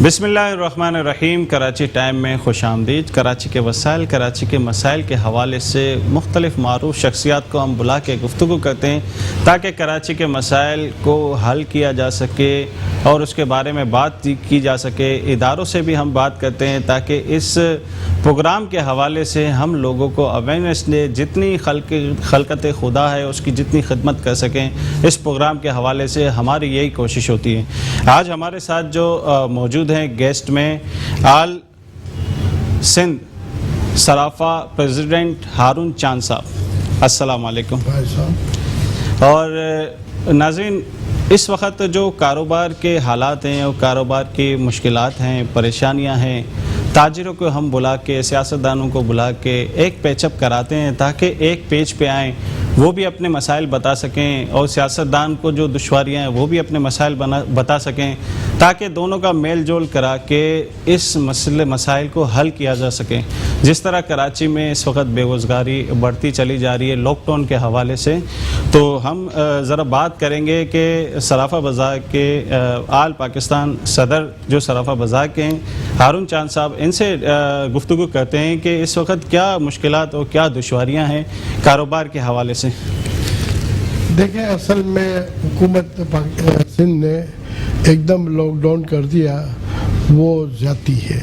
بسم اللہ الرحمن الرحیم۔ کراچی ٹائم میں خوش آمدید۔ کراچی کے وسائل، کراچی کے مسائل کے حوالے سے مختلف معروف شخصیات کو ہم بلا کے گفتگو کرتے ہیں تاکہ کراچی کے مسائل کو حل کیا جا سکے اور اس کے بارے میں بات کی جا سکے۔ اداروں سے بھی ہم بات کرتے ہیں تاکہ اس پروگرام کے حوالے سے ہم لوگوں کو اویئرنیس دے، جتنی خلقت خدا ہے اس کی جتنی خدمت کر سکیں۔ اس پروگرام کے حوالے سے ہماری یہی کوشش ہوتی ہے۔ آج ہمارے ساتھ جو موجود ہیں گیسٹ میں آل سندھ صرافہ پریزیڈنٹ ہارون چاند صاحب، السلام علیکم۔ اور ناظرین، اس وقت جو کاروبار کے حالات ہیں اور کاروبار کی مشکلات ہیں، پریشانیاں ہیں، تاجروں کو ہم بلا کے، سیاستدانوں کو بلا کے ایک پیچ اپ کراتے ہیں تاکہ ایک پیج پہ آئیں، وہ بھی اپنے مسائل بتا سکیں اور سیاستدان کو جو دشواریاں ہیں وہ بھی اپنے مسائل بتا سکیں تاکہ دونوں کا میل جول کرا کے اس مسائل کو حل کیا جا سکے۔ جس طرح کراچی میں اس وقت بے روزگاری بڑھتی چلی جا رہی ہے لاک ڈاؤن کے حوالے سے، تو ہم ذرا بات کریں گے کہ صرافہ بازار کے آل پاکستان صدر جو صرافہ بازار کے ہیں ہارون چاند صاحب، ان سے گفتگو کرتے ہیں کہ اس وقت کیا مشکلات اور کیا دشواریاں ہیں کاروبار کے حوالے سے۔ دیکھیں، اصل میں حکومت سندھ نے ایک دم لاک ڈاؤن کر دیا، وہ زیادتی ہے۔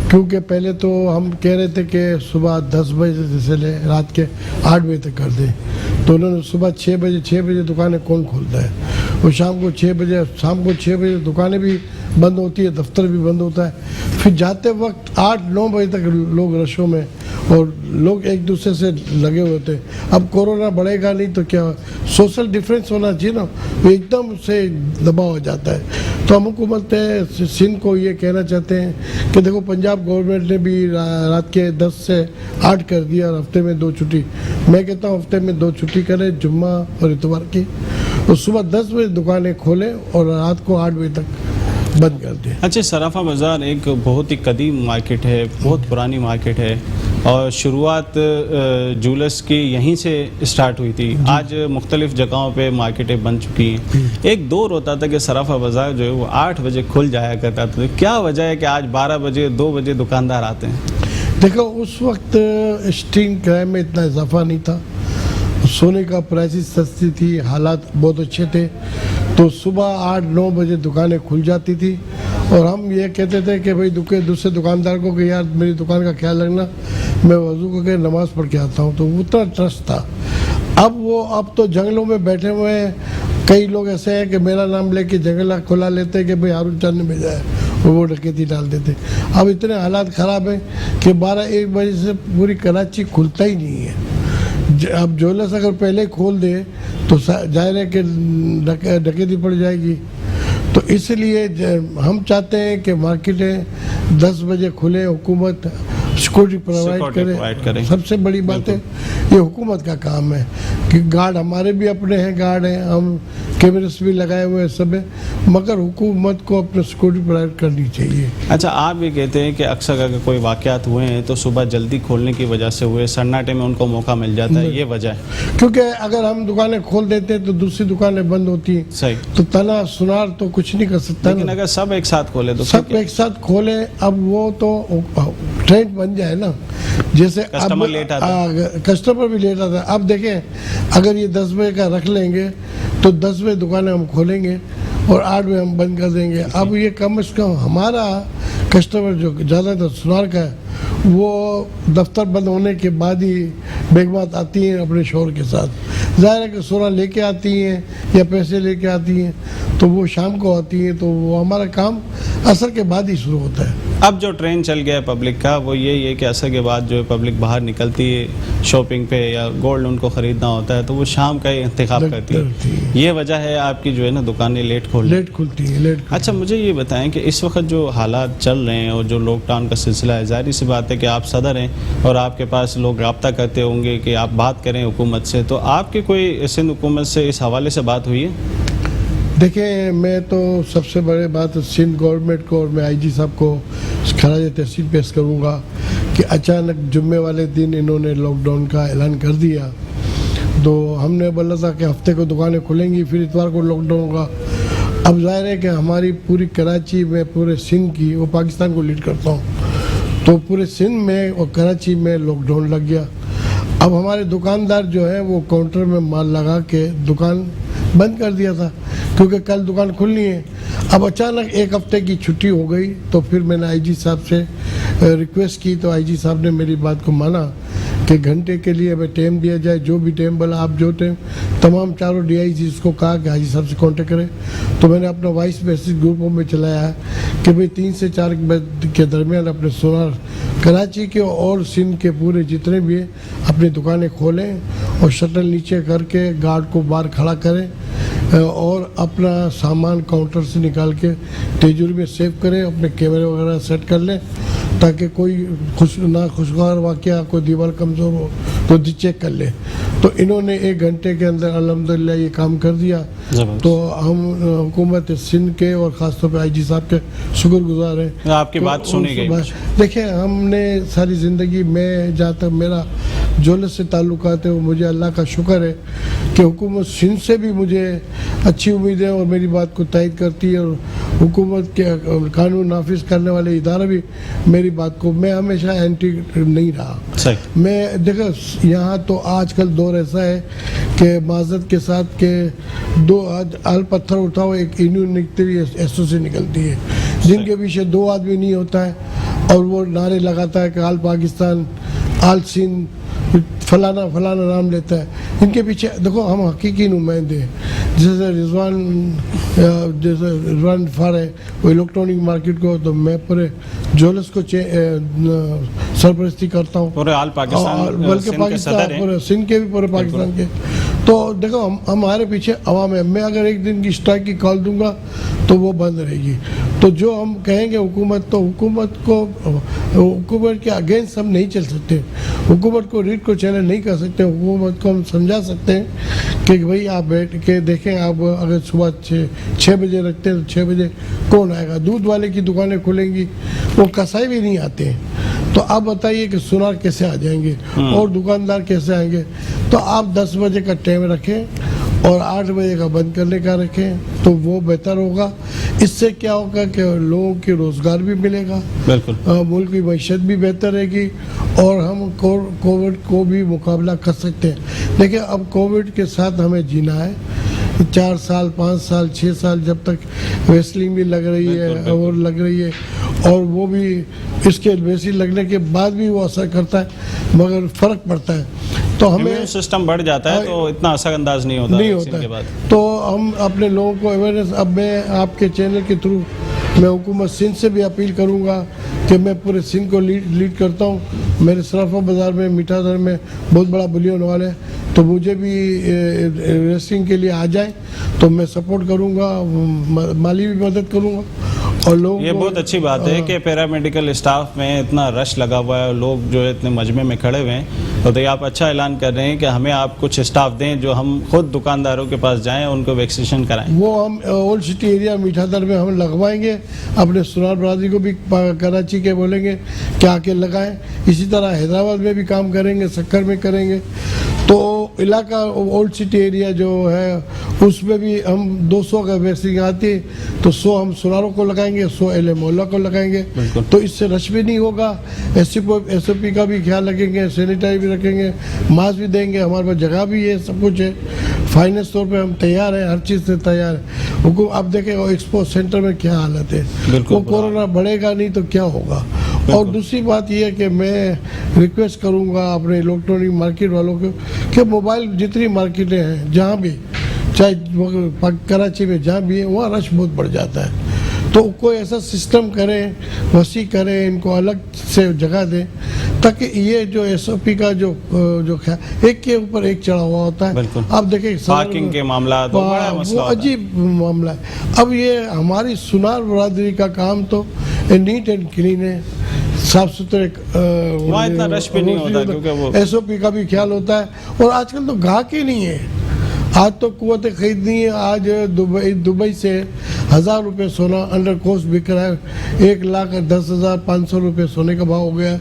کیونکہ پہلے تو ہم کہہ رہے تھے کہ صبح 10 بجے سے لے رات کے 8 بجے تک کر دیں، تو انہوں نے صبح 6 بجے دکانیں کون کھولتا ہے، اور شام کو 6 بجے دکانیں بھی بند ہوتی ہے، دفتر بھی بند ہوتا ہے۔ پھر جاتے وقت 8-9 بجے تک لوگ رشوں میں، اور لوگ ایک دوسرے سے لگے ہوئے تھے۔ اب کورونا بڑھے گا نہیں تو کیا، سوشل ڈیفرنس ہونا چاہیے نا، وہ ایک دم سے دباؤ ہو جاتا ہے۔ تو ہم حکومت سندھ کو یہ کہنا چاہتے ہیں کہ دیکھو، پنجاب گورنمنٹ نے بھی رات کے 10 سے 8 کر دیا اور ہفتے میں 2 چھٹی۔ میں کہتا ہوں ہفتے میں 2 چھٹی کریں، جمعہ اور اتوار کی، اور صبح 10 بجے دکانیں کھولیں اور رات کو 8 بجے تک بند کر دیں۔ اچھا، صرافہ بازار ایک بہت ہی قدیم مارکیٹ ہے، بہت پرانی مارکیٹ ہے، اور شروعات جولس کی یہیں سے اسٹارٹ ہوئی تھی۔ آج مختلف جگہوں پہ مارکیٹیں بن چکی ہیں۔ ایک دور ہوتا تھا کہ صرافہ بازار جو ہے وہ 8 بجے کھل جایا کرتا تھا، کیا وجہ ہے کہ آج 12 بجے 2 بجے دکاندار آتے ہیں؟ دیکھو، اس وقت اسٹرنگ کرائم میں اتنا اضافہ نہیں تھا، سونے کا پرائسز سستی تھی، حالات بہت اچھے تھے، تو صبح 8-9 بجے دکانیں کھل جاتی تھی، اور ہم یہ کہتے تھے کہ بھائی دوسرے دکاندار کو کہ یار میری دکان کا خیال رکھنا، میں وضو کر کے نماز پڑھ کے آتا ہوں، تو اتنا ٹرسٹ تھا۔ اب تو جنگلوں میں بیٹھے ہوئے ہیں، کئی لوگ ایسے ہیں کہ میرا نام لے کے جنگل کھلا لیتے ہیں کہ بھائی ہارون چاند نے بھیجا ہے، اور وہ ڈکیتی ڈال دیتے۔ اب اتنے حالات خراب ہیں کہ 12-1 بجے سے پوری کراچی کھلتا ہی نہیں ہے۔ اب جولس اگر پہلے کھول دے تو ظاہر ہے کہ ڈکیتی پڑ جائے گی، تو اس لیے ہم چاہتے ہیں کہ مارکیٹیں 10 بجے کھلیں، حکومت سیکورٹی پرووائڈ کرے۔ سب سے بڑی بات ہے یہ حکومت کا کام ہے کہ گارڈ ہمارے بھی اپنے ہیں، گارڈ ہیں، ہم کیمرس بھی لگائے ہوئے ہیں سب ہیں، مگر حکومت کو اپنے سیکورٹی پرووائڈ کرنی چاہیے۔ اچھا، آپ بھی کہتے ہیں کہ اکثر اگر کوئی واقعات ہوئے ہیں تو صبح جلدی کھولنے کی وجہ سے ہوئے، سناٹے میں ان کو موقع مل جاتا ہے، یہ وجہ ہے؟ کیونکہ اگر ہم دکانیں کھول دیتے ہیں تو دوسری دکانیں بند ہوتی ہیں، صحیح، تو تنا سنار تو کچھ نہیں کر سکتا۔ لیکن اگر سب ایک ساتھ کھولے تو سب ایک ساتھ کھولیں، اب وہ تو ٹرینڈ بن جائے نا، جیسے کسٹمر لیٹ آتا ہے، کسٹمر بھی لیٹ آتا ہے۔ اب دیکھیں، اگر یہ 10 بجے کا رکھ لیں گے تو 10 بجے دکانیں ہم کھولیں گے اور 8 بجے ہم بند کر دیں گے۔ اب یہ کم از کم ہمارا کسٹمر جو زیادہ تر سنار کا ہے، وہ دفتر بند ہونے کے بعد ہی بیگمات آتی ہیں اپنے شوہر کے ساتھ، ظاہر ہے کہ سونا لے کے آتی ہیں یا پیسے لے کے آتی ہیں، تو وہ شام کو آتی ہیں، تو وہ ہمارا کام عصر کے بعد ہی شروع ہوتا ہے۔ اب جو ٹرین چل گیا ہے پبلک کا، وہ یہی ہے کہ عصر کے بعد جو ہے پبلک باہر نکلتی ہے شاپنگ پہ یا گولڈ ان کو خریدنا ہوتا ہے، تو وہ شام کا ہی انتخاب کرتی ہے۔ یہ وجہ ہے آپ کی جو ہے نا دکانیں لیٹ کھلتی ہیں۔ اچھا، مجھے یہ بتائیں کہ اس وقت جو حالات چل رہے ہیں اور جو لاک ڈاؤن کا سلسلہ ہے، ظاہر سی بات ہے کہ آپ صدر ہیں اور آپ کے پاس لوگ رابطہ کرتے ہوں گے کہ آپ بات کریں حکومت سے، تو آپ کی کوئی سندھ حکومت سے اس حوالے سے بات ہوئی ہے؟ دیکھیں، میں تو سب سے بڑے بات سندھ گورنمنٹ کو اور میں آئی جی صاحب کو خراج تحسین پیش کروں گا کہ اچانک جمعے والے دن انہوں نے لاک ڈاؤن کا اعلان کر دیا، تو ہم نے بولا تھا کہ ہفتے کو دکانیں کھلیں گی، پھر اتوار کو لاک ڈاؤن ہوگا۔ اب ظاہر ہے کہ ہماری پوری کراچی میں پورے سندھ کی، وہ پاکستان کو لیڈ کرتا ہوں، تو پورے سندھ میں اور کراچی میں لاک ڈاؤن لگ گیا. اب ہمارے دکاندار جو ہے وہ کاؤنٹر میں مال لگا کے دکان بند کر دیا تھا کیونکہ کل دکان کھلنی ہے. اب اچانک ایک ہفتے کی چھٹی ہو گئی تو پھر میں نے آئی جی صاحب سے ریکویسٹ کی تو آئی جی صاحب نے میری بات کو مانا کہ گھنٹے کے لیے ہمیں ٹائم دیا جائے، جو بھی ٹائم بولا آپ جو ٹائم. تمام چاروں ڈی آئی جیز کو کہا کہ حاجی صاحب سے کانٹیکٹ کریں. تو میں نے اپنا وائس میسیج گروپوں میں چلایا ہے کہ بھئی 3 سے 4 کے درمیان اپنے سونار کراچی کے اور سندھ کے پورے جتنے بھی ہیں اپنی دکانیں کھولیں اور شٹر نیچے کر کے گارڈ کو باہر کھڑا کریں اور اپنا سامان کاؤنٹر سے نکال کے تیجوری میں سیو کریں، اپنے کیمرے وغیرہ سیٹ کر لیں تاکہ کوئی ناخوشگوار واقعہ، کوئی دیوار کمزور ہو تو چیک کر لے. تو انہوں نے 1 گھنٹے کے اندر الحمدللہ یہ کام کر دیا. تو ہم حکومت سندھ کے اور خاص طور پہ آئی جی صاحب کے شکر گزار ہیں. آپ کی بات سنی گئی. دیکھیں ہم نے ساری زندگی میں جہاں تک میرا جولس سے تعلقات ہے وہ مجھے اللہ کا شکر ہے کہ حکومت سندھ سے بھی مجھے اچھی امید ہے اور میری بات کو تائید کرتی ہے، اور حکومت کے قانون نافذ کرنے والے ادارے بھی میری بات کو، میں ہمیشہ اینٹی نہیں رہا. میں دیکھو یہاں تو آج کل دور ایسا ہے کہ معذرت کے ساتھ کہ 2 آل پتھر اٹھاؤ ایک یونین نکلتی ہے، ایسو سے نکلتی ہے، جن کے پیچھے 2 آدمی نہیں ہوتا ہے اور وہ نعرے لگاتا ہے کہ آل پاکستان، آل سندھ، فلانا فلانا نام لیتا ہے. ان کے پیچھے دیکھو ہم حقیقی نمائندے ہیں. جیسے رضوان فار ہے وہ الیکٹرانک مارکیٹ کو، تو میں پورے جولس کو سرپرستی کرتا ہوں، پورے آل پاکستان، بلکہ پاکستان پورے سندھ کے بھی پورے پاکستان کے. تو دیکھو ہمارے پیچھے عوام ہے. میں اگر 1 دن کی اسٹرائک کی کال دوں گا تو وہ بند رہے گی. تو جو ہم کہیں گے حکومت، تو حکومت کے اگینسٹ ہم نہیں چل سکتے، حکومت کو ریڈ کو چیلنج نہیں کر سکتے. حکومت کو ہم سمجھا سکتے ہیں کہ بھئی آپ بیٹھ کے دیکھیں، آپ اگر صبح 6 بجے رکھتے ہیں تو 6 بجے کون آئے گا؟ دودھ والے کی دکانیں کھلیں گی، وہ کسائی بھی نہیں آتے ہیں. تو آپ بتائیے کہ سونار کیسے آ جائیں گے اور دکاندار کیسے آئیں گے؟ تو آپ 10 بجے کا ٹائم رکھیں اور 8 بجے کا بند کرنے کا رکھیں تو وہ بہتر ہوگا. اس سے کیا ہوگا کہ لوگوں کی روزگار بھی ملے گا، ملک کی معیشت بھی بہتر رہے گی اور ہم کووڈ کو بھی مقابلہ کر سکتے ہیں. دیکھیں اب کووڈ کے ساتھ ہمیں جینا ہے. 4 سال 5 سال 6 سال جب تک ویسلنگ بھی لگ رہی ہے اور لگ رہی ہے، اور وہ بھی اس کے ویسلنگ لگنے کے بعد بھی وہ اثر کرتا ہے مگر فرق پڑتا ہے. تو ہمیں سسٹم بڑھ جاتا ہے تو اتنا اثر انداز نہیں ہوتا ہے. تو ہم اپنے لوگوں کو اویئرنیس، اب میں آپ کے چینل کے تھرو میں حکومت سندھ سے بھی اپیل کروں گا کہ میں پورے سندھ کو لیڈ کرتا ہوں. میرے سرافہ بازار میں میٹھا در میں بہت بڑا بلیون ہال ہے، تو مجھے بھی ریسٹنگ کے لیے آ جائیں تو میں سپورٹ کروں گا، مالی بھی مدد کروں گا. اور لوگ یہ بہت اچھی بات ہے کہ پیرامیڈیکل اسٹاف میں اتنا رش لگا ہوا ہے، لوگ جو ہے اتنے مجمع میں کھڑے ہوئے ہیں. تو یہ آپ اچھا اعلان کر رہے ہیں کہ ہمیں آپ کچھ اسٹاف دیں جو ہم خود دکانداروں کے پاس جائیں ان کو ویکسینیشن کرائیں. وہ ہم اولڈ سٹی ایریا میٹھا در میں ہم لگوائیں گے، اپنے سونار برادری کو بھی کراچی کے بولیں گے کہ آ کے لگائیں. اسی طرح حیدرآباد میں بھی کام کریں گے، سکر میں کریں گے. تو علاقہ اولڈ سٹی ایریا جو ہے اس میں بھی ہم 200 کا ویکسین آتی ہے تو 100 ہم سوناروں کو لگائیں گے، 100 اہل محلہ کو لگائیں گے. تو اس سے رش بھی نہیں ہوگا. ایس او پی کا بھی خیال رکھیں گے، سینیٹائز بھی رکھیں گے، ماسک بھی دیں گے. ہمارے پاس جگہ بھی ہے، سب کچھ ہے. فائننس طور پہ ہم تیار ہیں، ہر چیز سے تیار ہیں. حکومت اب دیکھیں ایکسپو سینٹر میں کیا حالت ہے، وہ کورونا بڑھے گا نہیں تو کیا ہوگا. اور دوسری بات یہ ہے کہ میں ریکویسٹ کروں گا اپنے الیکٹرانک مارکیٹ والوں کو کہ موبائل جتنی مارکیٹیں ہیں جہاں بھی، چاہے کراچی میں جہاں بھی ہے، وہاں رش بہت بڑھ جاتا ہے. تو کوئی ایسا سسٹم کریں، وسیع کریں، ان کو الگ سے جگہ دیں تاکہ یہ جو ایس او پی کا جو ایک کے اوپر ایک چڑھا ہوا ہوتا ہے. اب دیکھیں پارکنگ کے معاملات وہ عجیب معاملہ ہے. اب یہ ہماری سونار برادری کا کام تو نیٹ اینڈ کلین ہے، صاف ستھرے، اتنا رش بھی نہیں ہوتا کیونکہ وہ ایس او پی کا بھی خیال ہوتا ہے. اور آج کل تو گاہک ہی نہیں ہے. آج تو قوت خریدنی ہے. آج دبئی سے 1000 روپے سونا انڈر کوسٹ بک رہا ہے. 1,10,500 روپے سونے کا بھاؤ ہو گیا ہے.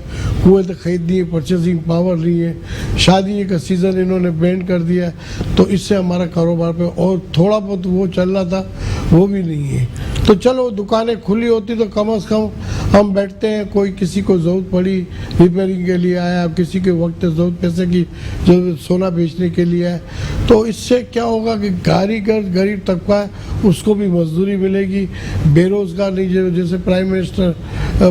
وہ تو خرید نہیں ہے, پرچیزنگ پاور نہیں ہے, شادی کا سیزن انہوں نے بینڈ کر دیا, تو اس سے ہمارا کاروبار پہ اور تھوڑا بہت وہ چل رہا تھا وہ بھی نہیں ہے. تو چلو دکانیں کھلی ہوتی تو کم از کم ہم بیٹھتے ہیں, کوئی کسی کو ضرورت پڑی ریپیئرنگ کے لیے آیا, کسی کے وقت ضرورت پیسے کی ضرورت سونا بیچنے کے لیے آیا, تو اس سے کیا ہوگا کہ کاریگر غریب طبقہ ہے اس کو بھی مزدوری ملے گی, بے روزگار نہیں. جیسے پرائم منسٹر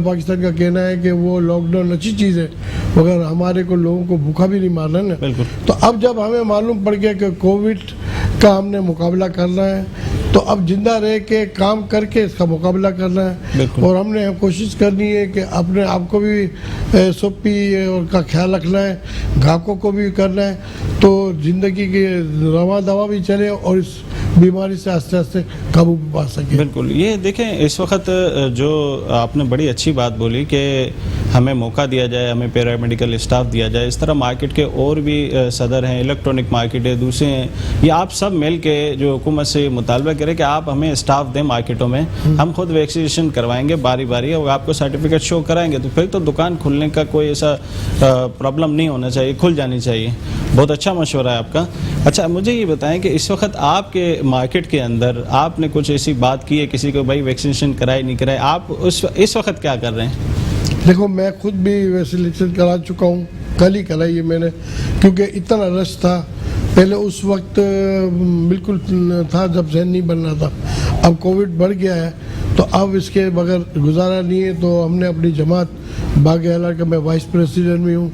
پاکستان کا کہنا ہے کہ وہ لاک ڈاؤن اچھی چیز ہے مگر ہمارے کو لوگوں کو بھوکا بھی نہیں مارنا نا. تو اب جب ہمیں معلوم پڑ گیا کہ کووڈ کا ہم نے مقابلہ کرنا ہے تو اب زندہ رہ کے کام کر کے اس کا مقابلہ کرنا ہے, اور ہم نے کوشش کرنی ہے کہ اپنے آپ کو بھی سوپی کا خیال رکھنا ہے, گاہکوں کو بھی کرنا ہے, تو زندگی کی رواں دوا بھی چلے اور اس بیماری سے آہستہ آہستہ قابو بھی پا سکے. بالکل. یہ دیکھیں اس وقت جو آپ نے بڑی اچھی بات بولی کہ ہمیں موقع دیا جائے, ہمیں پیرامیڈیکل اسٹاف دیا جائے. اس طرح مارکیٹ کے اور بھی صدر ہیں, الیکٹرانک مارکیٹ ہے, دوسرے ہیں, یہ آپ سب مل کے جو حکومت سے مطالبہ کریں کہ آپ ہمیں اسٹاف دیں مارکیٹوں میں, ہم خود ویکسینیشن کروائیں گے باری باری, اور آپ کو سرٹیفکیٹ شو کرائیں گے, تو پھر تو دکان کھلنے کا کوئی ایسا پرابلم نہیں ہونا چاہیے, کھل جانی چاہیے. بہت اچھا مشورہ ہے آپ کا. اچھا مجھے یہ بتائیں کہ اس وقت آپ کے مارکیٹ کے اندر آپ نے کچھ ایسی بات کی ہے کسی کو بھائی ویکسینیشن کرائے نہیں کرائے, آپ اس وقت کیا کر رہے ہیں؟ دیکھو میں خود بھی ویکسینیشن کرا چکا ہوں, کل ہی کرائی ہے میں نے, کیونکہ اتنا رش تھا. پہلے اس وقت بالکل تھا جب ذہن نہیں بن رہا تھا, اب کووڈ بڑھ گیا ہے تو اب اس کے بغیر گزارا نہیں ہے. تو ہم نے اپنی جماعت باغ اعلیٰ کا میں وائس پریسیڈنٹ بھی ہوں,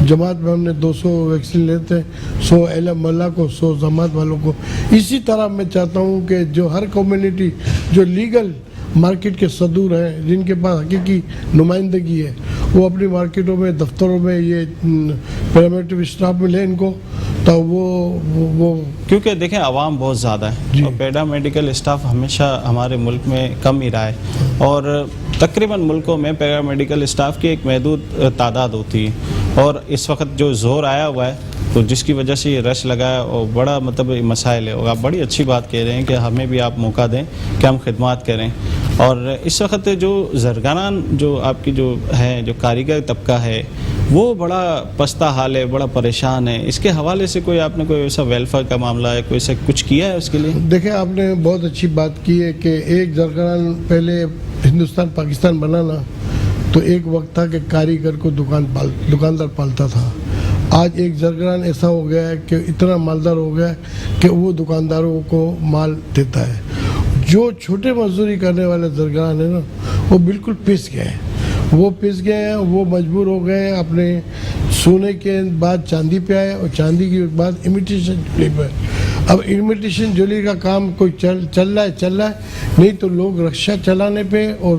جماعت میں ہم نے 200 ویکسین لیتے ہیں, 100 اہل محلہ کو, 100 جماعت والوں کو. اسی طرح میں چاہتا ہوں کہ جو ہر کمیونٹی جو لیگل مارکیٹ کے صدور ہیں, جن کے پاس حقیقی نمائندگی ہے, وہ اپنی مارکیٹوں میں, دفتروں میں یہ پیرامیڈیکل اسٹاف ملے ان کو, تو وہ کیونکہ دیکھیں عوام بہت زیادہ ہے اور پیرامیڈیکل اسٹاف ہمیشہ ہمارے ملک میں کم ہی رہا ہے, اور تقریباً ملکوں میں پیرامیڈیکل اسٹاف کی ایک محدود تعداد ہوتی ہے. اور اس وقت جو زور آیا ہوا ہے تو جس کی وجہ سے یہ رش لگا ہے اور بڑا مطلب مسائل ہے, اور آپ بڑی اچھی بات کہہ رہے ہیں کہ ہمیں بھی آپ موقع دیں کہ ہم خدمات کریں. اور اس وقت جو زرگران جو آپ کی جو ہے جو کاریگر طبقہ ہے وہ بڑا پستہ حال ہے, بڑا پریشان ہے. اس کے حوالے سے کوئی آپ نے کوئی ایسا ویلفیئر کا معاملہ ہے, کوئی ایسا کچھ کیا ہے اس کے لیے؟ دیکھیں آپ نے بہت اچھی بات کی ہے کہ ایک زرگران پہلے ہندوستان پاکستان بنا نا تو ایک وقت تھا کہ کاریگر کو دکاندار پالتا تھا. آج ایک زرگران ایسا ہو گیا ہے کہ اتنا مالدار ہو گیا ہے کہ وہ دکانداروں کو مال دیتا ہے. جو چھوٹے مزدوری کرنے والے زرگران ہیں نا وہ بالکل پس گئے ہیں, وہ مجبور ہو گئے اپنے سونے کے بعد چاندی پہ آئے اور چاندی کے بعد امیٹیشن جولی پہ. اب امیٹیشن جولی کا کام کوئی چل رہا ہے, نہیں تو لوگ رکشہ چلانے پہ اور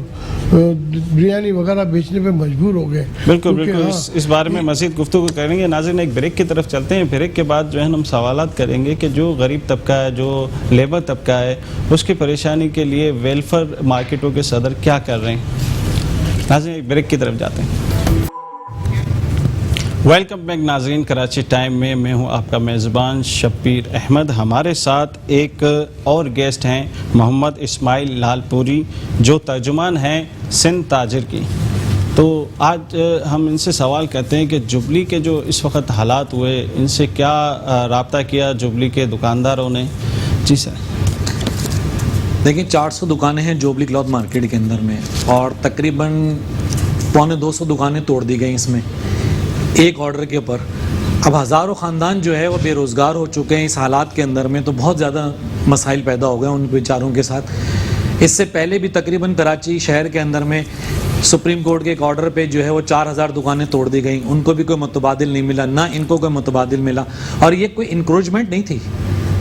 بریانی وغیرہ بیچنے پہ مجبور ہو گئے. بالکل اس بارے میں مزید گفتگو کریں گے. ناظرین ایک بریک کی طرف چلتے ہیں, بریک کے بعد جو ہے ہم سوالات کریں گے کہ جو غریب طبقہ ہے, جو لیبر طبقہ ہے, اس کی پریشانی کے لیے ویلفیئر مارکیٹوں کے صدر کیا کر رہے ہیں. ناظرین ایک بریک کی طرف جاتے ہیں. ویلکم بیک ناظرین, کراچی ٹائم میں میں ہوں آپ کا میزبان شبیر احمد. ہمارے ساتھ ایک اور گیسٹ ہیں محمد اسماعیل لال پوری جو ترجمان ہیں سندھ تاجر کی. تو آج ہم ان سے سوال کرتے ہیں کہ جبلی کے جو اس وقت حالات ہوئے ان سے کیا رابطہ کیا جبلی کے دکانداروں نے. جی سر. دیکھیں 400 دکانیں ہیں جوبلی کلاتھ مارکیٹ کے اندر میں, اور تقریباً 250 دکانیں توڑ دی گئیں اس میں ایک آرڈر کے اوپر. اب ہزاروں خاندان جو ہے وہ بے روزگار ہو چکے ہیں اس حالات کے اندر میں, تو بہت زیادہ مسائل پیدا ہو گئے ان بیچاروں کے ساتھ. اس سے پہلے بھی تقریباً کراچی شہر کے اندر میں سپریم کورٹ کے ایک آرڈر پہ جو ہے وہ 4000 دکانیں توڑ دی گئیں, ان کو بھی کوئی متبادل نہیں ملا, نہ ان کو کوئی متبادل ملا. اور یہ کوئی انکروچمنٹ نہیں تھی,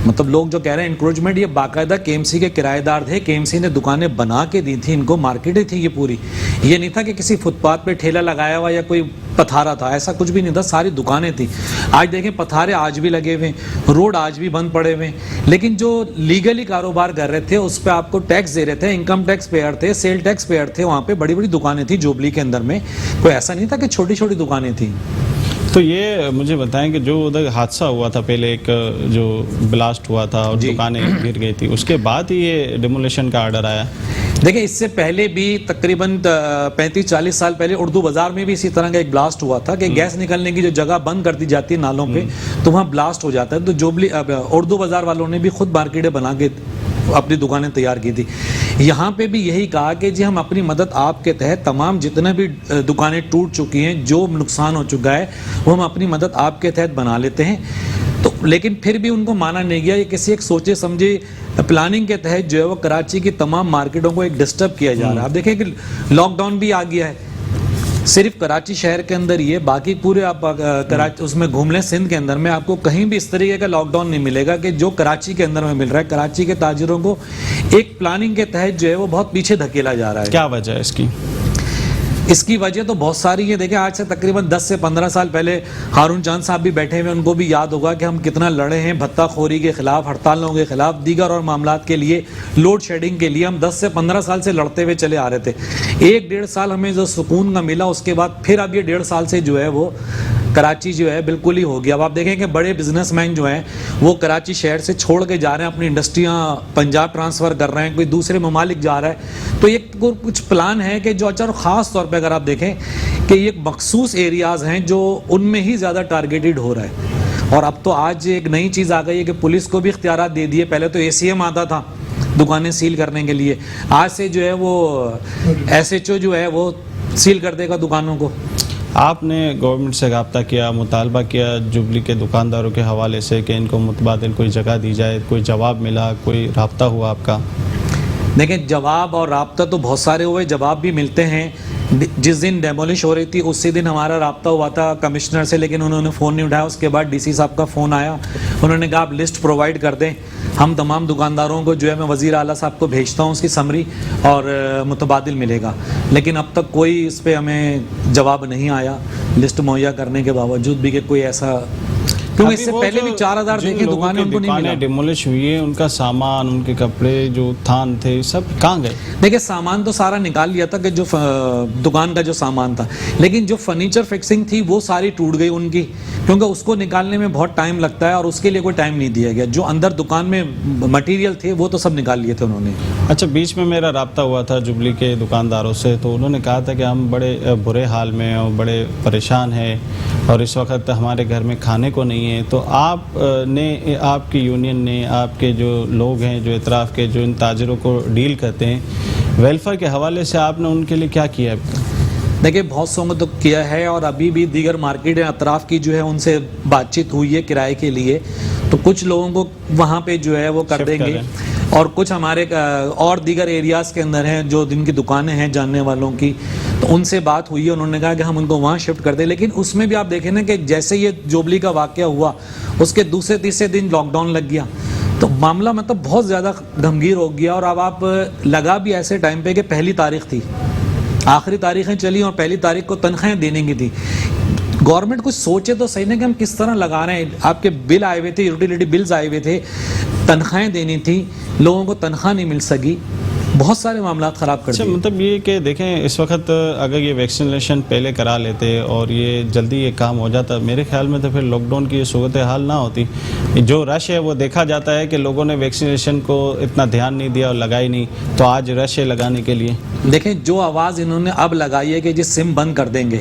مطلب لوگ جو کہہ رہے ہیں انکروچمنٹ, یہ باقاعدہ کے ایم سی کے کرایہ دار تھے, کے ایم سی نے دکانیں بنا کے دی تھی ان کو, مارکیٹیں تھی یہ پوری. یہ نہیں تھا کہ کسی فٹ پاتھ پہ ٹھیلا لگایا ہوا یا کوئی پتھارا تھا, ایسا کچھ بھی نہیں تھا, ساری دکانیں تھیں. آج دیکھیں پتھارے آج بھی لگے ہوئے, روڈ آج بھی بند پڑے ہوئے, لیکن جو لیگلی کاروبار کر رہے تھے اس پہ آپ کو ٹیکس دے رہے تھے, انکم ٹیکس پیئر تھے, سیل ٹیکس پیئر تھے, وہاں پہ بڑی بڑی دکانیں تھیں جوبلی کے اندر میں. کوئی ایسا نہیں تھا کہ چھوٹی چھوٹی دکانیں تھیں. تو یہ مجھے بتائیں کہ جو ادھر حادثہ ہوا تھا پہلے ایک جو بلاسٹ ہوا تھا اور دکانیں گر گئی تھی, اس کے بعد ہی یہ ڈیمولیشن کا آرڈر آیا؟ دیکھیں اس سے پہلے بھی تقریباً 35-40 سال پہلے اردو بازار میں بھی اسی طرح کا ایک بلاسٹ ہوا تھا کہ گیس نکلنے کی جو جگہ بند کر دی جاتی ہے نالوں پہ تو وہاں بلاسٹ ہو جاتا ہے. تو جوبلی اردو بازار والوں نے بھی خود مارکیٹیں بنا کے اپنی دکانیں تیار کی تھی. یہاں پہ بھی یہی کہا کہ جی ہم اپنی مدد آپ کے تحت تمام جتنے بھی دکانیں ٹوٹ چکی ہیں, جو نقصان ہو چکا ہے, وہ ہم اپنی مدد آپ کے تحت بنا لیتے ہیں. تو لیکن پھر بھی ان کو مانا نہیں گیا. یہ کسی ایک سوچے سمجھے پلاننگ کے تحت جو ہے وہ کراچی کی تمام مارکیٹوں کو ایک ڈسٹرب کیا جا رہا ہے. آپ دیکھیں کہ لاک ڈاؤن بھی آ گیا ہے صرف کراچی شہر کے اندر, یہ باقی پورے آپ کراچی اس میں گھوم لیں سندھ کے اندر میں آپ کو کہیں بھی اس طریقے کا لاک ڈاؤن نہیں ملے گا کہ جو کراچی کے اندر میں مل رہا ہے. کراچی کے تاجروں کو ایک پلاننگ کے تحت جو ہے وہ بہت پیچھے دھکیلا جا رہا ہے. کیا وجہ ہے اس کی؟ اس کی وجہ تو بہت ساری ہے. دیکھیں آج سے تقریباً 10 سے 15 سال پہلے ہارون چاند صاحب بھی بیٹھے ہوئے, ان کو بھی یاد ہوگا کہ ہم کتنا لڑے ہیں بھتہ خوری کے خلاف, ہڑتالوں کے خلاف, دیگر اور معاملات کے لیے, لوڈ شیڈنگ کے لیے. ہم 10 سے 15 سال سے لڑتے ہوئے چلے آ رہے تھے. 1-1.5 سال ہمیں جو سکون کا ملا, اس کے بعد پھر اب یہ 1.5 سال سے جو ہے وہ کراچی جو ہے بالکل ہی ہو گیا. اب آپ دیکھیں کہ بڑے بزنس مین جو ہیں وہ کراچی شہر سے چھوڑ کے جا رہے ہیں, اپنی انڈسٹریاں پنجاب ٹرانسفر کر رہے ہیں, کوئی دوسرے ممالک جا رہا ہے. تو یہ کچھ پلان ہے کہ جو اچھا خاص طور پہ اگر آپ دیکھیں کہ یہ مخصوص ایریاز ہیں جو ان میں ہی زیادہ ٹارگیٹڈ ہو رہا ہے. اور اب تو آج ایک نئی چیز آ گئی ہے کہ پولیس کو بھی اختیارات دے دیے. پہلے تو ACM آتا تھا دکانیں سیل کرنے کے لیے, آج سے جو ہے وہ SHO جو ہے وہ سیل کر دے گا دکانوں کو. آپ نے گورنمنٹ سے رابطہ کیا, مطالبہ کیا جوبلی کے دکانداروں کے حوالے سے کہ ان کو متبادل کوئی جگہ دی جائے, کوئی جواب ملا, کوئی رابطہ ہوا آپ کا؟ دیکھیں جواب اور رابطہ تو بہت سارے ہوئے, جواب بھی ملتے ہیں. جس دن ڈیمولش ہو رہی تھی اسی دن ہمارا رابطہ ہوا تھا کمشنر سے, لیکن انہوں نے فون نہیں اٹھایا. اس کے بعد DC صاحب کا فون آیا, انہوں نے کہا آپ لسٹ پرووائڈ کر دیں, ہم تمام دکانداروں کو جو ہے میں وزیر اعلیٰ صاحب کو بھیجتا ہوں اس کی سمری اور متبادل ملے گا. لیکن اب تک کوئی اس پہ ہمیں جواب نہیں آیا لسٹ مہیا کرنے کے باوجود بھی کہ کوئی ایسا, کیونکہ اس سے پہلے بھی 4000 دیکھیں دکانیں ان کو نہیں ملا. ڈیمولش ہوئی ہے, ان کا سامان, ان کے کپڑے جو تھان تھے سب کہاں گئے؟ دیکھیں سامان تو سارا نکال لیا تھا کہ جو دکان کا جو سامان تھا, لیکن جو فرنیچر فکسنگ تھی وہ ساری ٹوٹ گئی ان کی, کیونکہ اس کو نکالنے میں بہت ٹائم لگتا ہے اور اس کے لیے کوئی ٹائم نہیں دیا گیا. جو اندر دکان میں مٹیریل تھے وہ تو سب نکال لیے تھے انہوں نے. اچھا, بیچ میں میرا رابطہ ہوا تھا جوبلی کے دکانداروں سے, تو انہوں نے کہا تھا کہ ہم بڑے برے حال میں اور بڑے پریشان ہیں اور اس وقت ہمارے گھر میں کھانے کو نہیں ہے. تو آپ نے, آپ کی یونین نے, آپ کے جو لوگ ہیں جو اطراف کے جو ان تاجروں کو ڈیل کرتے ہیں, ویلفیئر کے حوالے سے آپ نے ان کے لیے کیا کیا ہے؟ دیکھیں بہت سو کو تو کیا ہے, اور ابھی بھی دیگر مارکیٹیں اطراف کی جو ہے ان سے بات چیت ہوئی ہے کرائے کے لیے. تو کچھ لوگوں کو وہاں پہ جو ہے وہ کر دیں گے, اور کچھ ہمارے اور دیگر ایریاز کے اندر ہیں جو جن کی دکانیں ہیں جاننے والوں کی, تو ان سے بات ہوئی ہے. انہوں نے کہا کہ ہم ان کو وہاں شفٹ کر دیں. لیکن اس میں بھی آپ دیکھیں نا کہ جیسے یہ جوبلی کا واقعہ ہوا اس کے دوسرے تیسرے دن لاک ڈاؤن لگ گیا, تو معاملہ مطلب بہت زیادہ گھمگیر ہو گیا. اور اب آپ لگا بھی ایسے ٹائم پہ کہ 1 تاریخ تھی, آخری تاریخیں چلی اور 1 تاریخ کو تنخواہیں دینے کی تھی. گورنمنٹ کچھ سوچے تو صحیح نہیں کہ ہم کس طرح لگا رہے ہیں. آپ کے بل آئے ہوئے تھے, یوٹیلیٹی بلز آئے ہوئے تھے, تنخواہیں دینی تھی, لوگوں کو تنخواہ نہیں مل سکی, بہت سارے معاملات خراب کر دیے. مطلب یہ کہ دیکھیں اس وقت اگر یہ ویکسینیشن پہلے کرا لیتے اور یہ جلدی یہ کام ہو جاتا, میرے خیال میں تو پھر لاک ڈاؤن کی یہ صورتحال نہ ہوتی. جو رش ہے وہ دیکھا جاتا ہے کہ لوگوں نے ویکسینیشن کو اتنا دھیان نہیں دیا اور لگائی نہیں, تو آج رش ہے لگانے کے لیے. دیکھیں جو آواز انہوں نے اب لگائی ہے کہ جی سم بند کر دیں گے,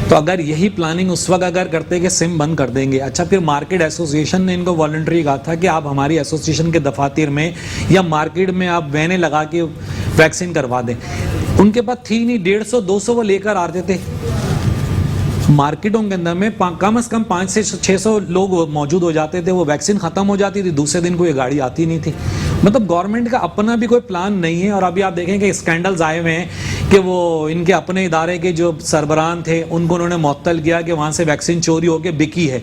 تو اگر یہی پلاننگ اس وقت اگر کرتے کہ سم بند کر دیں گے, اچھا پھر مارکیٹ ایسوسیشن نے ان کو والنٹری کہا تھا کہ آپ ہماری ایسوسیشن کے دفاتر میں یا مارکیٹ میں آپ وینیں لگا کے ویکسین کروا دیں. ان کے پاس تھی نہیں, 150-200 وہ لے کر آتے تھے. مارکیٹوں کے اندر میں کم از کم 500 سے 600 لوگ موجود ہو جاتے تھے, وہ ویکسین ختم ہو جاتی تھی, دوسرے دن کوئی گاڑی آتی نہیں تھی. مطلب گورنمنٹ کا اپنا بھی کوئی پلان نہیں ہے. اور ابھی آپ دیکھیں کہ اسکینڈلز آئے ہوئے ہیں کہ وہ ان کے اپنے ادارے کے جو سربراہان تھے ان کو انہوں نے معطل کیا کہ وہاں سے ویکسین چوری ہو کے بکی ہے.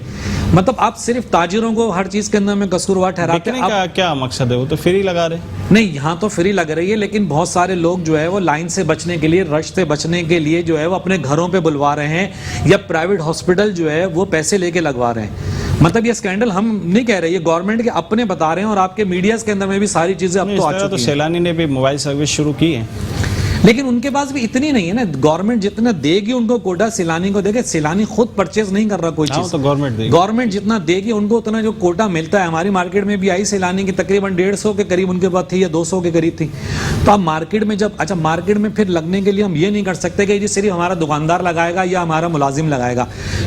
مطلب آپ صرف تاجروں کو ہر چیز کے اندر میں قصوروار ٹھہراتے ہیں. کا کیا مقصد ہے؟ وہ تو فری لگا رہے. نہیں, یہاں تو فری لگ رہی ہے, لیکن بہت سارے لوگ جو ہے وہ لائن سے بچنے کے لیے, رش سے بچنے کے لیے جو ہے وہ اپنے گھروں پہ بلوا رہے ہیں, یا پرائیویٹ ہاسپٹل جو ہے وہ پیسے لے کے لگوا رہے ہیں. مطلب یہ اسکینڈل ہم نہیں کہہ رہے, یہ گورنمنٹ کے اپنے بتا رہے ہیں, اور آپ کے میڈیاز کے اندر میں بھی ساری چیزیں اب تو آ چکی ہیں. تو سیلانی نے بھی موبائل سروس شروع کی ہے. لیکن ان کے پاس بھی اتنی نہیں ہے نا, گورنمنٹ جتنا دے گی ان کو کوٹا سیلانی کو دے گی, سیلانی خود پرچیز نہیں کر رہا کوئی چیز, تو گورنمنٹ جتنا دے گی ان کو اتنا جو کوٹا ملتا ہے. ہماری مارکیٹ میں بھی آئی سیلانی کی تقریباً 150 کے قریب ان کے پاس تھی یا 200 کے قریب تھی. تو اب مارکیٹ میں جب, اچھا مارکیٹ میں پھر لگنے کے لیے ہم یہ نہیں کر سکتے کہ جی صرف ہمارا دکاندار لگائے گا یا ہمارا ملازم لگائے گا,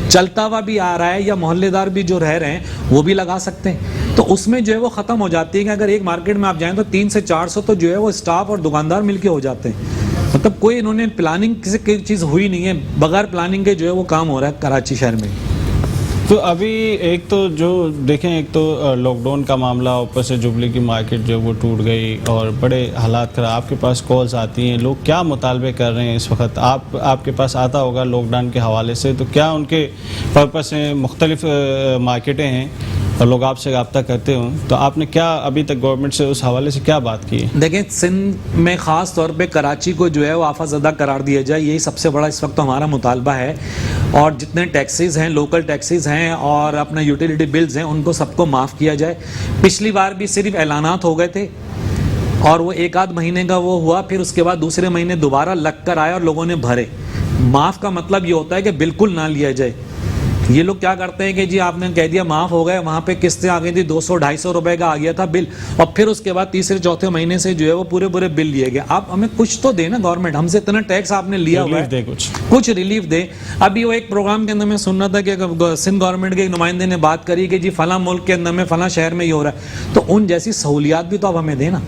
چلتا ہوا بھی آ رہا ہے یا محلے دار بھی جو رہ رہے ہیں وہ بھی لگا سکتے ہیں. تو اس میں جو ہے وہ ختم ہو جاتی ہے کہ اگر ایک مارکیٹ میں آپ جائیں تو 300 سے 400 تو جو ہے وہ اسٹاف اور دکاندار مل کے ہو جاتے ہیں. مطلب کوئی انہوں نے پلاننگ کسی کی چیز ہوئی نہیں ہے, بغیر پلاننگ کے جو ہے وہ کام ہو رہا ہے کراچی شہر میں. تو ابھی ایک تو جو دیکھیں, ایک تو لاک ڈاؤن کا معاملہ, اوپر سے جوبلی کی مارکیٹ جو وہ ٹوٹ گئی اور بڑے حالات خراب. آپ کے پاس کالز آتی ہیں, لوگ کیا مطالبے کر رہے ہیں اس وقت؟ آپ کے پاس آتا ہوگا لاک ڈاؤن کے حوالے سے, تو کیا ان کے پرپس ہیں؟ مختلف مارکیٹیں ہیں اور لوگ آپ سے رابطہ کرتے ہوں, تو آپ نے کیا ابھی تک گورنمنٹ سے اس حوالے سے کیا بات کی ہے؟ دیکھیں, سندھ میں خاص طور پہ کراچی کو جو ہے وہ آفت زدہ قرار دیا جائے, یہی سب سے بڑا اس وقت ہمارا مطالبہ ہے. اور جتنے ٹیکسیز ہیں, لوکل ٹیکسیز ہیں اور اپنے یوٹیلیٹی بلز ہیں, ان کو سب کو معاف کیا جائے. پچھلی بار بھی صرف اعلانات ہو گئے تھے اور وہ 1-8 مہینے کا وہ ہوا, پھر اس کے بعد دوسرے مہینے دوبارہ لگ کر آیا اور لوگوں نے بھرے. معاف کا مطلب یہ ہوتا ہے کہ بالکل نہ لیا جائے. یہ لوگ کیا کرتے ہیں کہ جی آپ نے کہہ دیا معاف ہو گئے, وہاں پہ قسطیں آ گئی تھی 200-250 روپے کا آ گیا تھا بل, اور پھر اس کے بعد تیسرے چوتھے مہینے سے جو ہے وہ پورے بل لیے گئے. آپ ہمیں کچھ تو دے نا, گورنمنٹ ہم سے اتنا ٹیکس آپ نے لیا ہوا ہے, کچھ ریلیف دے. ابھی وہ ایک پروگرام کے اندر میں سن رہا تھا کہ سندھ گورنمنٹ کے ایک نمائندے نے بات کری کہ جی فلاں ملک کے اندر میں فلاں شہر میں یہ ہو رہا ہے, تو ان جیسی سہولیات بھی تو آپ ہمیں دیں نا,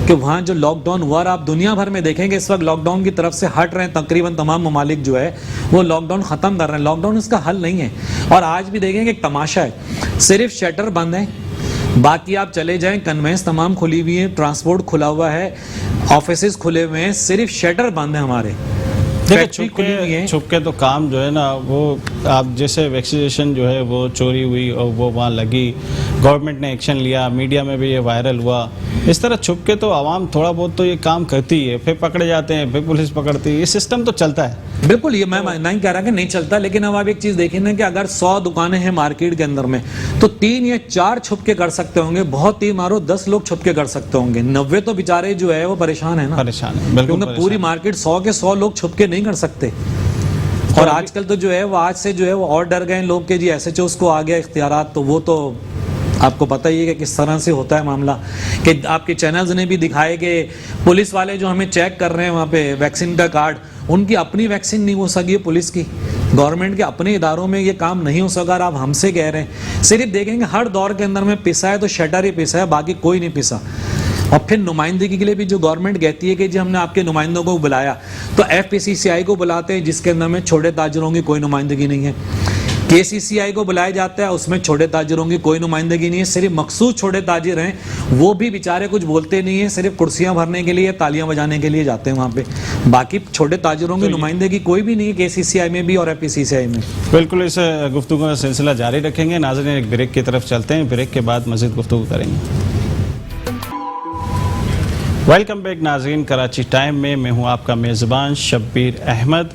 کہ وہاں جو لاک ڈاؤن ہوا. آپ دنیا بھر میں دیکھیں کہ اس وقت لاک ڈاؤن کی طرف سے ہٹ رہے ہیں, تقریباً تمام ممالک جو ہے وہ لاک ڈاؤن ختم کر رہے ہیں. لاک ڈاؤن اس کا حل نہیں ہے. اور آج بھی دیکھیں کہ ایک تماشا ہے, صرف شٹر بند ہے, باقی آپ چلے جائیں کنوینس تمام کھلی ہوئی ہیں, ٹرانسپورٹ کھلا ہوا ہے, آفیسز کھلے ہوئے ہیں, صرف شٹر بند ہے ہمارے. چھپ کے تو کام جو ہے نا وہ, آپ جیسے ویکسینیشن جو ہے وہ چوری ہوئی اور وہ وہاں لگی, گورنمنٹ نے ایکشن لیا, میڈیا میں بھی یہ وائرل ہوا. اس طرح چھپ کے تو عوام تھوڑا بہت تو یہ کام کرتی ہے, پھر پکڑے جاتے ہیں, پھر پولیس پکڑتی ہے, یہ سسٹم تو چلتا ہے. بالکل, یہ میں نہیں کہہ رہا کہ نہیں چلتا, لیکن اب آپ ایک چیز دیکھیں نا کہ اگر 100 دکانیں ہیں مارکیٹ کے اندر میں, تو 3 یا 4 چھپ کے کر سکتے ہوں گے, بہت تیر مارو 10 لوگ چھپ کے کر سکتے ہوں گے. 90 تو بیچارے جو ہے وہ پریشان ہیں نا, پریشان ہیں بالکل. پوری مارکیٹ 100 کے 100 لوگ چھپ کے نہیں کر سکتے. اور آج کل تو جو ہے وہ, آج سے جو ہے وہ اور ڈر گئے لوگ کہ جی ایس ایچ اوز کو آ گیا اختیارات, تو وہ تو آپ کو پتہ ہی ہے کہ کس طرح سے ہوتا ہے معاملہ. کہ آپ کے چینلز نے بھی دکھائے کہ پولیس والے جو ہمیں چیک کر رہے ہیں وہاں پہ ویکسین کا کارڈ, ان کی اپنی ویکسین نہیں ہو سکی ہے پولیس کی, گورنمنٹ کے اپنے اداروں میں یہ کام نہیں ہو سکا. آپ ہم سے کہہ رہے ہیں, صرف دیکھیں گے ہر دور کے اندر میں پسا ہے تو شٹر ہی پسا ہے, باقی کوئی نہیں پسا. اور پھر نمائندگی کے لیے بھی جو گورنمنٹ کہتی ہے کہ جی ہم نے آپ کے نمائندوں کو بلایا, تو FPCCI کو بلاتے ہیں جس کے اندر میں چھوٹے تاجروں کی کوئی نمائندگی نہیں ہے. KCCI کو بلایا جاتا ہے, اس میں چھوٹے تاجروں کی کوئی نمائندگی نہیں ہے, صرف مخصوص چھوٹے تاجر ہیں, وہ بھی بیچارے کچھ بولتے نہیں ہیں, صرف کرسیاں بھرنے کے لیے, تالیاں بجانے کے لیے جاتے ہیں وہاں پہ. باقی چھوٹے تاجروں کی نمائندگی کوئی بھی نہیں ہے KCCI میں بھی اور FPCCI میں. بالکل, اس گفتگو کا سلسلہ جاری رکھیں گے. ناظرین, ایک بریک کی طرف چلتے ہیں, بریک کے بعد مزید گفتگو کریں گے. ویلکم بیک ناظرین, کراچی ٹائم میں میں ہوں آپ کا میزبان شبیر احمد.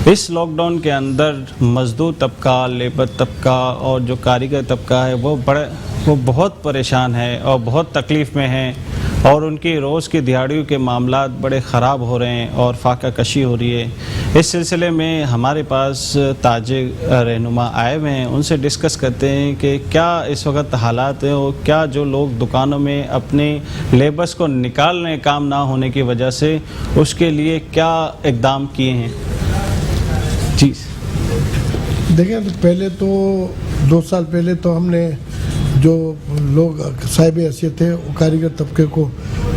اس لاک ڈاؤن کے اندر مزدور طبقہ, لیبر طبقہ اور جو کاریگر طبقہ ہے وہ بہت پریشان ہے اور بہت تکلیف میں ہیں, اور ان کی روز کی دیہڑیوں کے معاملات بڑے خراب ہو رہے ہیں اور فاقہ کشی ہو رہی ہے. اس سلسلے میں ہمارے پاس تاجر رہنما آئے ہوئے ہیں, ان سے ڈسکس کرتے ہیں کہ کیا اس وقت حالات ہیں اور کیا جو لوگ دکانوں میں اپنے لیبرز کو نکالنے کام نہ ہونے کی وجہ سے اس کے لیے کیا اقدام کیے ہیں. جی دیکھیں, پہلے تو 2 سال پہلے تو ہم نے جو لوگ صاحب حیثیت تھے وہ کاریگر طبقے کو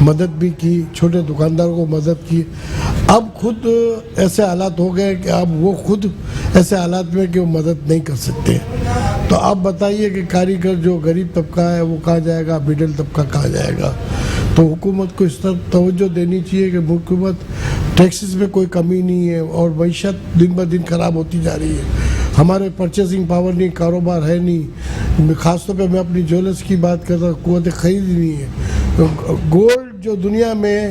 مدد بھی کی, چھوٹے دکانداروں کو مدد کی. اب خود ایسے حالات ہو گئے کہ اب وہ خود ایسے حالات میں کہ وہ مدد نہیں کر سکتے. تو آپ بتائیے کہ کاریگر جو غریب طبقہ ہے وہ کہاں جائے گا, مڈل طبقہ کہاں جائے گا. تو حکومت کو اس طرح توجہ دینی چاہیے کہ حکومت ٹیکسز میں کوئی کمی نہیں ہے اور معیشت دن بہ دن خراب ہوتی جا رہی ہے. ہمارے پرچیزنگ پاور نہیں, کاروبار ہے نہیں. خاص طور پہ میں اپنی جیولرس کی بات کرتا ہوں, قوت خرید نہیں ہے. گولڈ جو دنیا میں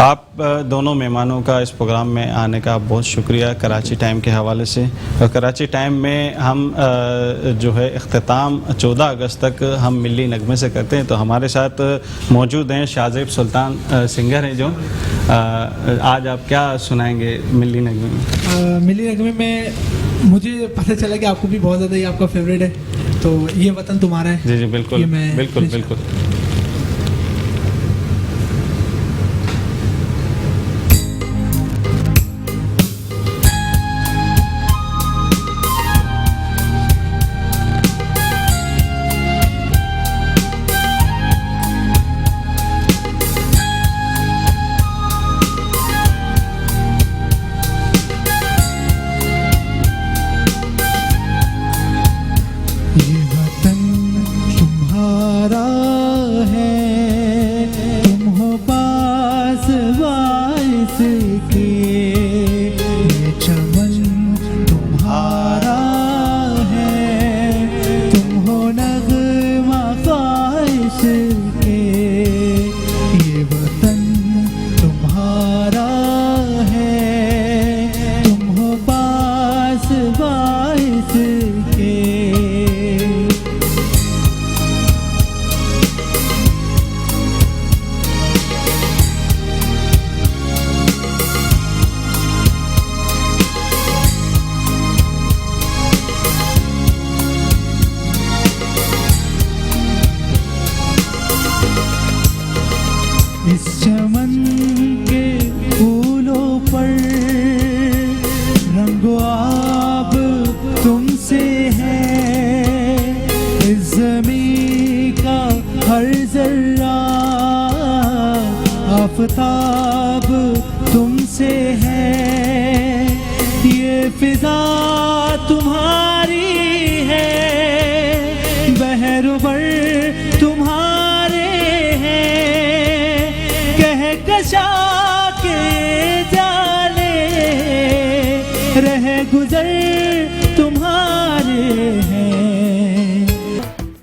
آپ دونوں مہمانوں کا اس پروگرام میں آنے کا بہت شکریہ کراچی ٹائم کے حوالے سے. اور کراچی ٹائم میں ہم جو ہے اختتام 14 اگست تک ہم ملی نغمے سے کرتے ہیں. تو ہمارے ساتھ موجود ہیں شاہزیب سلطان سنگر ہیں جو آج آپ کیا سنائیں گے ملی نغمے میں؟ ملی نغمے میں مجھے پتہ چلا کہ آپ کو بھی بہت زیادہ یہ آپ کا فیوریٹ ہے, تو یہ وطن تمہارا ہے. جی جی بالکل بالکل بالکل. اس چمن کے پھولوں پر رنگ و آب تم سے ہے, اس زمین کا ہر ذرہ آفتاب تم سے ہے, یہ فضا تمہاری ہے, بحر و بر تمہارے ہیں, کہکشاں کے جالے رہ گزر تمہارے ہیں.